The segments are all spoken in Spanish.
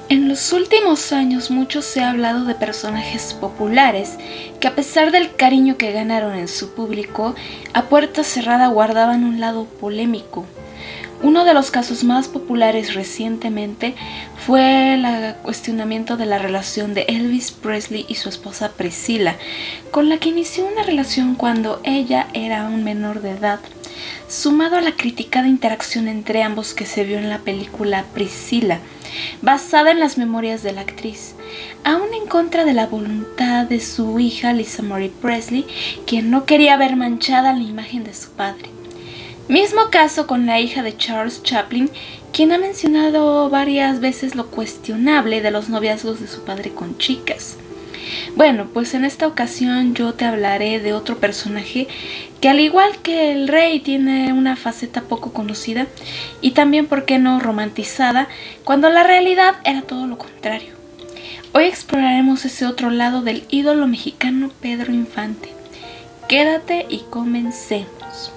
En los últimos años mucho se ha hablado de personajes populares que, a pesar del cariño que ganaron en su público, a puerta cerrada guardaban un lado polémico. Uno de los casos más populares recientemente fue el cuestionamiento de la relación de Elvis Presley y su esposa Priscilla, con la que inició una relación cuando ella era un menor de edad, sumado a la criticada interacción entre ambos que se vio en la película Priscilla, basada en las memorias de la actriz, aún en contra de la voluntad de su hija Lisa Marie Presley, quien no quería ver manchada la imagen de su padre. Mismo caso con la hija de Charles Chaplin, quien ha mencionado varias veces lo cuestionable de los noviazgos de su padre con chicas. Bueno, pues en esta ocasión yo te hablaré de otro personaje que, al igual que el rey, tiene una faceta poco conocida y también, ¿por qué no, romantizada, cuando la realidad era todo lo contrario. Hoy exploraremos ese otro lado del ídolo mexicano Pedro Infante. Quédate y comencemos.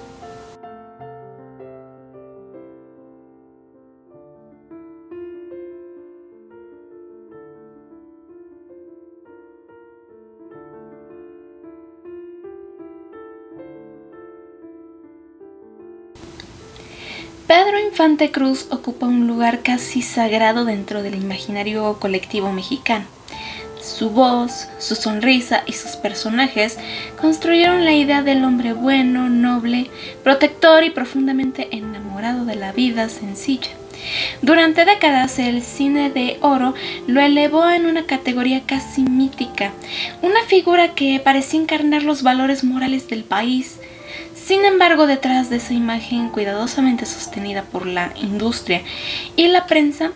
Pedro Infante Cruz ocupa un lugar casi sagrado dentro del imaginario colectivo mexicano. Su voz, su sonrisa y sus personajes construyeron la idea del hombre bueno, noble, protector y profundamente enamorado de la vida sencilla. Durante décadas el cine de oro lo elevó en una categoría casi mítica, una figura que parecía encarnar los valores morales del país. Sin embargo, detrás de esa imagen cuidadosamente sostenida por la industria y la prensa,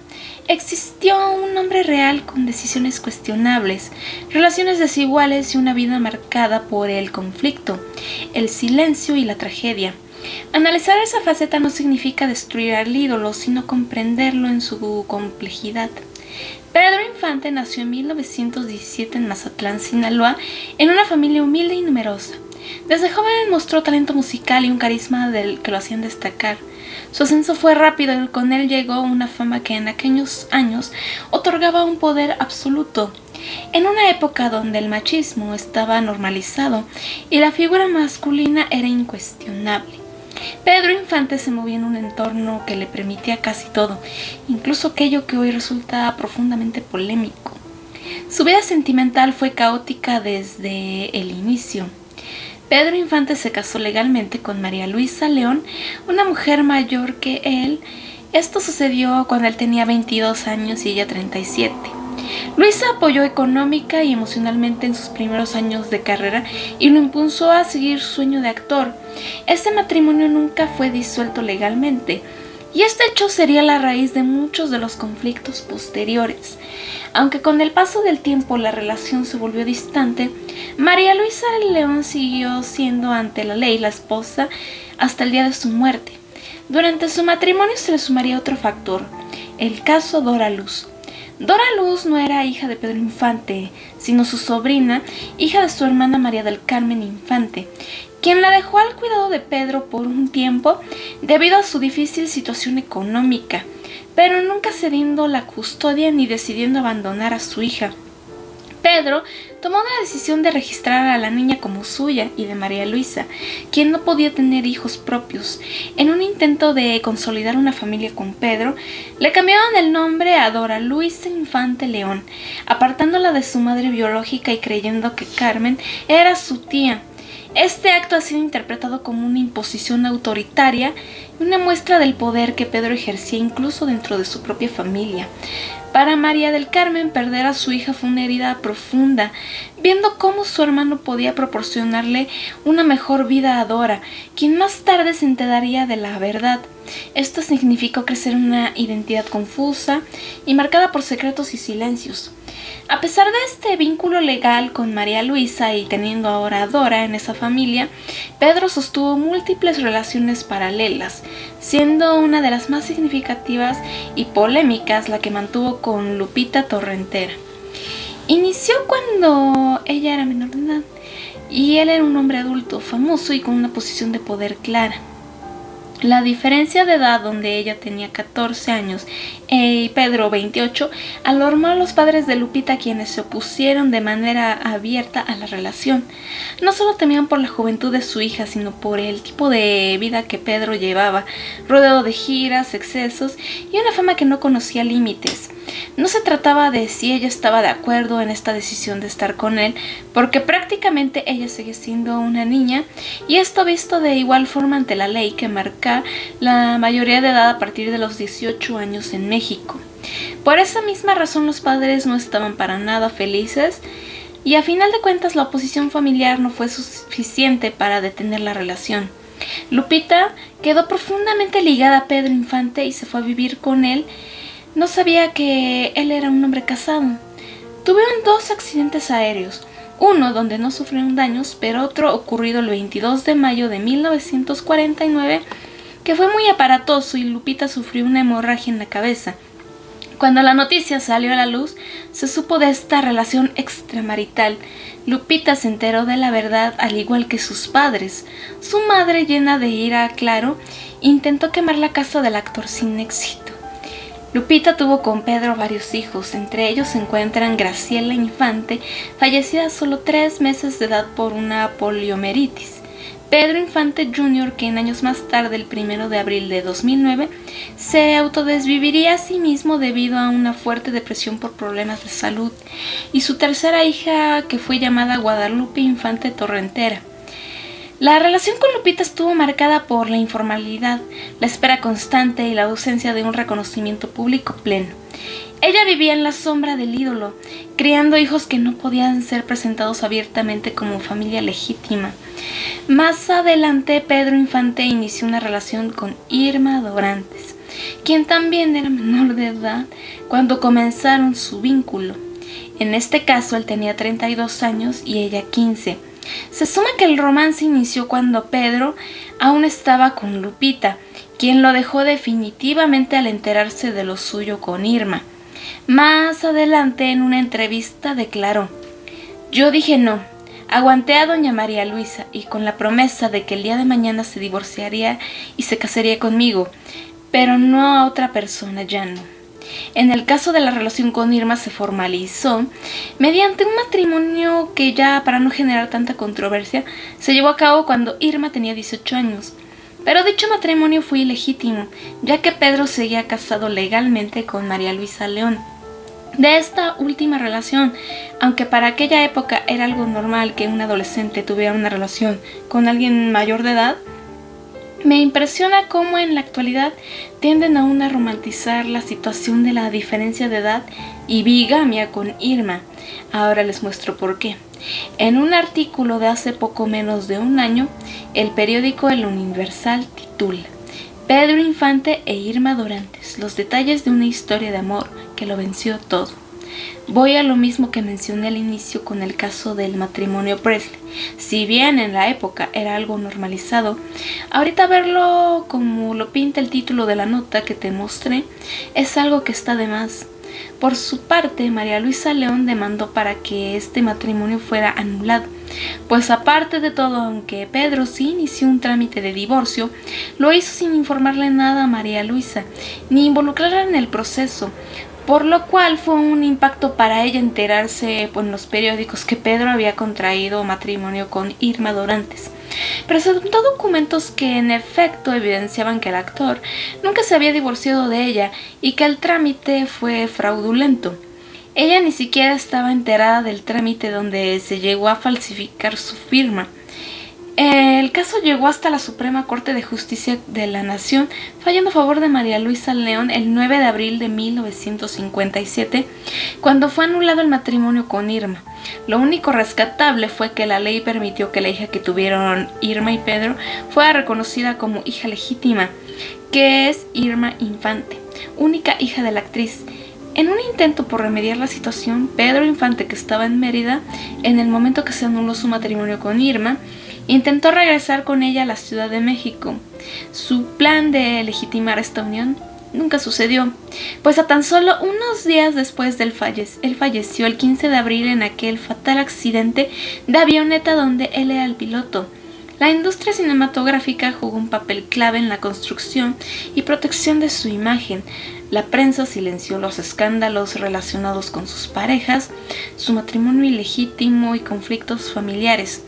existió un hombre real con decisiones cuestionables, relaciones desiguales y una vida marcada por el conflicto, el silencio y la tragedia. Analizar esa faceta no significa destruir al ídolo, sino comprenderlo en su complejidad. Pedro Infante nació en 1917 en Mazatlán, Sinaloa, en una familia humilde y numerosa. Desde joven mostró talento musical y un carisma del que lo hacían destacar. Su ascenso fue rápido y con él llegó una fama que en aquellos años otorgaba un poder absoluto. En una época donde el machismo estaba normalizado y la figura masculina era incuestionable, Pedro Infante se movía en un entorno que le permitía casi todo, incluso aquello que hoy resulta profundamente polémico. Su vida sentimental fue caótica desde el inicio. Pedro Infante se casó legalmente con María Luisa León, una mujer mayor que él. Esto sucedió cuando él tenía 22 años y ella 37. Luisa apoyó económica y emocionalmente en sus primeros años de carrera y lo impulsó a seguir su sueño de actor. Este matrimonio nunca fue disuelto legalmente, y este hecho sería la raíz de muchos de los conflictos posteriores. Aunque con el paso del tiempo la relación se volvió distante, María Luisa León siguió siendo ante la ley la esposa hasta el día de su muerte. Durante su matrimonio se le sumaría otro factor, el caso Dora Luz. Dora Luz no era hija de Pedro Infante, sino su sobrina, hija de su hermana María del Carmen Infante, quien la dejó al cuidado de Pedro por un tiempo debido a su difícil situación económica, pero nunca cediendo la custodia ni decidiendo abandonar a su hija. Pedro tomó la decisión de registrar a la niña como suya y de María Luisa, quien no podía tener hijos propios. En un intento de consolidar una familia con Pedro, le cambiaron el nombre a Dora Luisa Infante León, apartándola de su madre biológica y creyendo que Carmen era su tía. Este acto ha sido interpretado como una imposición autoritaria y una muestra del poder que Pedro ejercía incluso dentro de su propia familia. Para María del Carmen, perder a su hija fue una herida profunda, viendo cómo su hermano podía proporcionarle una mejor vida a Dora, quien más tarde se enteraría de la verdad. Esto significó crecer una identidad confusa y marcada por secretos y silencios. A pesar de este vínculo legal con María Luisa y teniendo ahora a Dora en esa familia, Pedro sostuvo múltiples relaciones paralelas, siendo una de las más significativas y polémicas la que mantuvo con Lupita Torrentera. Inició cuando ella era menor de edad y él era un hombre adulto, famoso y con una posición de poder clara. La diferencia de edad, donde ella tenía 14 años y Pedro 28, alarmó a los padres de Lupita, quienes se opusieron de manera abierta a la relación. No solo temían por la juventud de su hija, sino por el tipo de vida que Pedro llevaba, rodeado de giras, excesos y una fama que no conocía límites. No se trataba de si ella estaba de acuerdo en esta decisión de estar con él, porque prácticamente ella sigue siendo una niña, y esto visto de igual forma ante la ley que marca la mayoría de edad a partir de los 18 años en México. Por esa misma razón los padres no estaban para nada felices, y a final de cuentas la oposición familiar no fue suficiente para detener la relación. Lupita quedó profundamente ligada a Pedro Infante y se fue a vivir con él. No sabía que él era un hombre casado. Tuvieron 2 accidentes aéreos, uno donde no sufrieron daños, pero otro ocurrido el 22 de mayo de 1949, que fue muy aparatoso y Lupita sufrió una hemorragia en la cabeza. Cuando la noticia salió a la luz, se supo de esta relación extramarital. Lupita se enteró de la verdad al igual que sus padres. Su madre, llena de ira, claro, intentó quemar la casa del actor sin éxito. Lupita tuvo con Pedro varios hijos, entre ellos se encuentran Graciela Infante, fallecida a solo 3 meses de edad por una poliomielitis. Pedro Infante Jr., que en años más tarde, el 1 de abril de 2009, se autodesviviría a sí mismo debido a una fuerte depresión por problemas de salud, y su tercera hija, que fue llamada Guadalupe Infante Torrentera. La relación con Lupita estuvo marcada por la informalidad, la espera constante y la ausencia de un reconocimiento público pleno. Ella vivía en la sombra del ídolo, criando hijos que no podían ser presentados abiertamente como familia legítima. Más adelante, Pedro Infante inició una relación con Irma Dorantes, quien también era menor de edad cuando comenzaron su vínculo. En este caso, él tenía 32 años y ella 15. Se suma que el romance inició cuando Pedro aún estaba con Lupita, quien lo dejó definitivamente al enterarse de lo suyo con Irma. Más adelante, en una entrevista, declaró: "Yo dije no, aguanté a doña María Luisa y con la promesa de que el día de mañana se divorciaría y se casaría conmigo, pero no a otra persona, ya no". En el caso de la relación con Irma se formalizó mediante un matrimonio que, ya para no generar tanta controversia, se llevó a cabo cuando Irma tenía 18 años. Pero dicho matrimonio fue ilegítimo, ya que Pedro seguía casado legalmente con María Luisa León. De esta última relación, aunque para aquella época era algo normal que un adolescente tuviera una relación con alguien mayor de edad, me impresiona cómo en la actualidad tienden aún a romantizar la situación de la diferencia de edad y bigamia con Irma. Ahora les muestro por qué. En un artículo de hace poco menos de un año, el periódico El Universal titula: "Pedro Infante e Irma Dorantes, los detalles de una historia de amor que lo venció todo". Voy a lo mismo que mencioné al inicio con el caso del matrimonio Presley. Si bien en la época era algo normalizado, ahorita verlo como lo pinta el título de la nota que te mostré es algo que está de más. Por su parte, María Luisa León demandó para que este matrimonio fuera anulado, pues aparte de todo, aunque Pedro sí inició un trámite de divorcio, lo hizo sin informarle nada a María Luisa, ni involucrarla en el proceso, por lo cual fue un impacto para ella enterarse en los periódicos que Pedro había contraído matrimonio con Irma Dorantes. Presentó documentos que en efecto evidenciaban que el actor nunca se había divorciado de ella y que el trámite fue fraudulento. Ella ni siquiera estaba enterada del trámite donde se llegó a falsificar su firma. El caso llegó hasta la Suprema Corte de Justicia de la Nación, fallando a favor de María Luisa León el 9 de abril de 1957, cuando fue anulado el matrimonio con Irma. Lo único rescatable fue que la ley permitió que la hija que tuvieron Irma y Pedro fuera reconocida como hija legítima, que es Irma Infante, única hija de la actriz. En un intento por remediar la situación, Pedro Infante, que estaba en Mérida en el momento que se anuló su matrimonio con Irma, intentó regresar con ella a la Ciudad de México. Su plan de legitimar esta unión nunca sucedió, pues a tan solo unos días después él falleció el 15 de abril en aquel fatal accidente de avioneta donde él era el piloto. La industria cinematográfica jugó un papel clave en la construcción y protección de su imagen. La prensa silenció los escándalos relacionados con sus parejas, su matrimonio ilegítimo y conflictos familiares.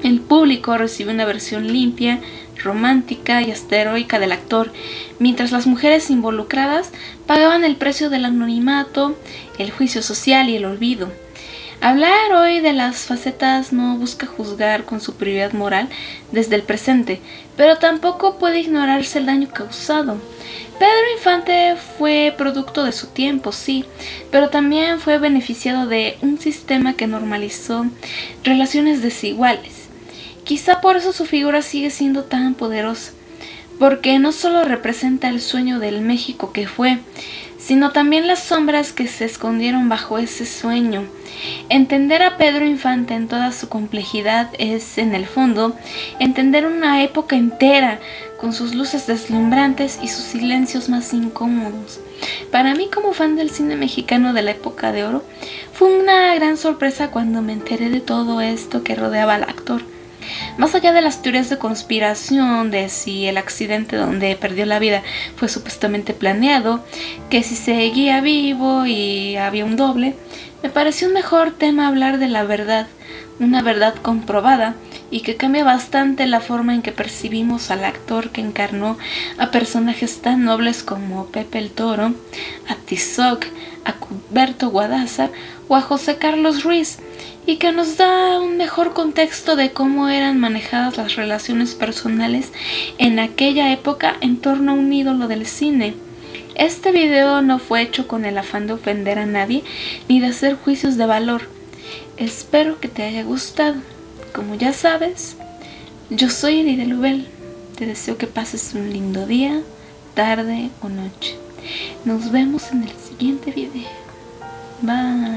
El público recibe una versión limpia, romántica y hasta heroica del actor, mientras las mujeres involucradas pagaban el precio del anonimato, el juicio social y el olvido. Hablar hoy de las facetas no busca juzgar con superioridad moral desde el presente, pero tampoco puede ignorarse el daño causado. Pedro Infante fue producto de su tiempo, sí, pero también fue beneficiado de un sistema que normalizó relaciones desiguales. Quizá por eso su figura sigue siendo tan poderosa, porque no solo representa el sueño del México que fue, sino también las sombras que se escondieron bajo ese sueño. Entender a Pedro Infante en toda su complejidad es, en el fondo, entender una época entera, con sus luces deslumbrantes y sus silencios más incómodos. Para mí, como fan del cine mexicano de la época de oro, fue una gran sorpresa cuando me enteré de todo esto que rodeaba al actor. Más allá de las teorías de conspiración, de si el accidente donde perdió la vida fue supuestamente planeado, que si seguía vivo y había un doble, me pareció un mejor tema hablar de la verdad, una verdad comprobada y que cambia bastante la forma en que percibimos al actor que encarnó a personajes tan nobles como Pepe el Toro, a Tizoc, a Cuthberto Guadalza o a José Carlos Ruiz, y que nos da un mejor contexto de cómo eran manejadas las relaciones personales en aquella época en torno a un ídolo del cine. Este video no fue hecho con el afán de ofender a nadie ni de hacer juicios de valor. Espero que te haya gustado. Como ya sabes, yo soy Eride Lubel. Te deseo que pases un lindo día, tarde o noche. Nos vemos en el siguiente video. Bye.